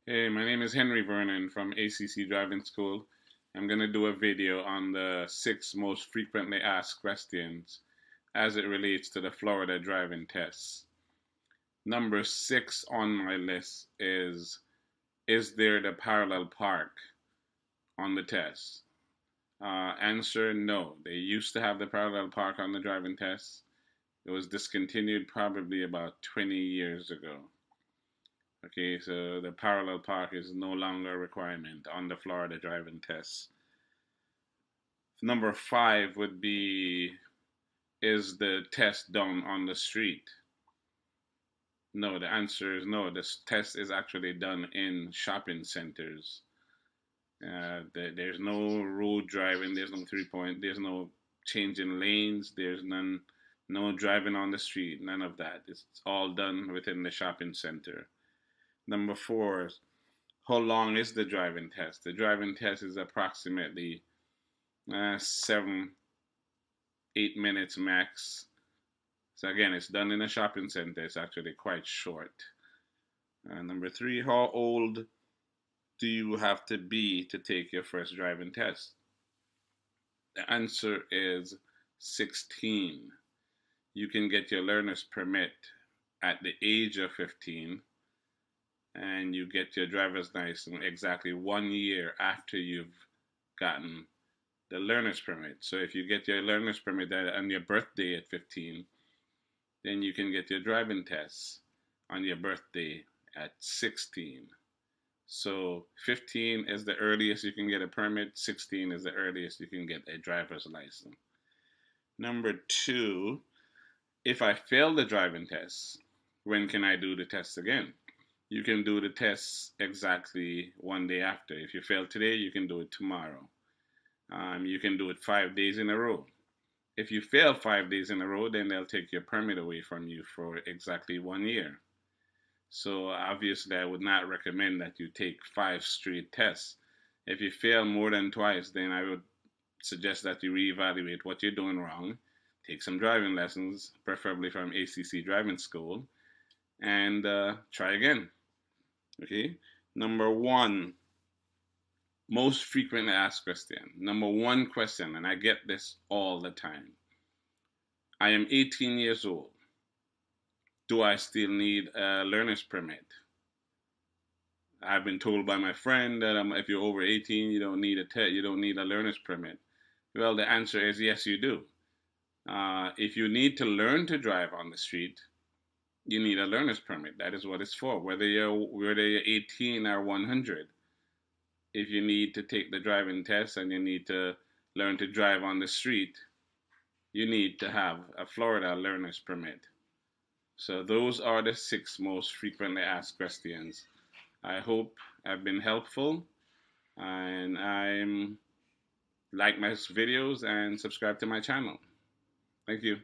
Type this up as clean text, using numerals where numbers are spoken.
Hey, my name is Henry Vernon from ACC Driving School. I'm going to do a video on the 6 most frequently asked questions as it relates to the Florida driving tests. Number 6 on my list is there the parallel park on the test? Answer, no. They used to have the parallel park on the driving test. It was discontinued probably about 20 years ago. Okay, so the parallel park is no longer a requirement on the Florida driving test. Number 5 would be, is the test done on the street? No, the answer is no. This test is actually done in shopping centers. There's no road driving, there's no 3 point, there's no changing lanes, there's no driving on the street, none of that. It's all done within the shopping center. Number 4, how long is the driving test? The driving test is approximately 7-8 minutes max. So again, it's done in a shopping center. It's actually quite short. Number 3, how old do you have to be to take your first driving test? The answer is 16. You can get your learner's permit at the age of 15, and you get your driver's license exactly 1 year after you've gotten the learner's permit. So if you get your learner's permit on your birthday at 15, then you can get your driving test on your birthday at 16. So 15 is the earliest you can get a permit, 16 is the earliest you can get a driver's license. Number 2, if I fail the driving test, when can I do the test again? You can do the test exactly 1 day after. If you fail today, you can do it tomorrow. You can do it 5 days in a row. If you fail 5 days in a row, then they'll take your permit away from you for exactly 1 year. So obviously, I would not recommend that you take 5 straight tests. If you fail more than twice, then I would suggest that you reevaluate what you're doing wrong, take some driving lessons, preferably from ACC Driving School, and try again. Okay. Number 1, most frequently asked question. Number 1 question, and I get this all the time. I am 18 years old. Do I still need a learner's permit? I've been told by my friend that if you're over 18, you don't need you don't need a learner's permit. Well, the answer is yes, you do. If you need to learn to drive on the street, you need a learner's permit. That is what it's for. Whether you're 18 or 100, if you need to take the driving test and you need to learn to drive on the street, you need to have a Florida learner's permit. So those are the 6 most frequently asked questions. I hope I've been helpful, and like my videos and subscribe to my channel. Thank you.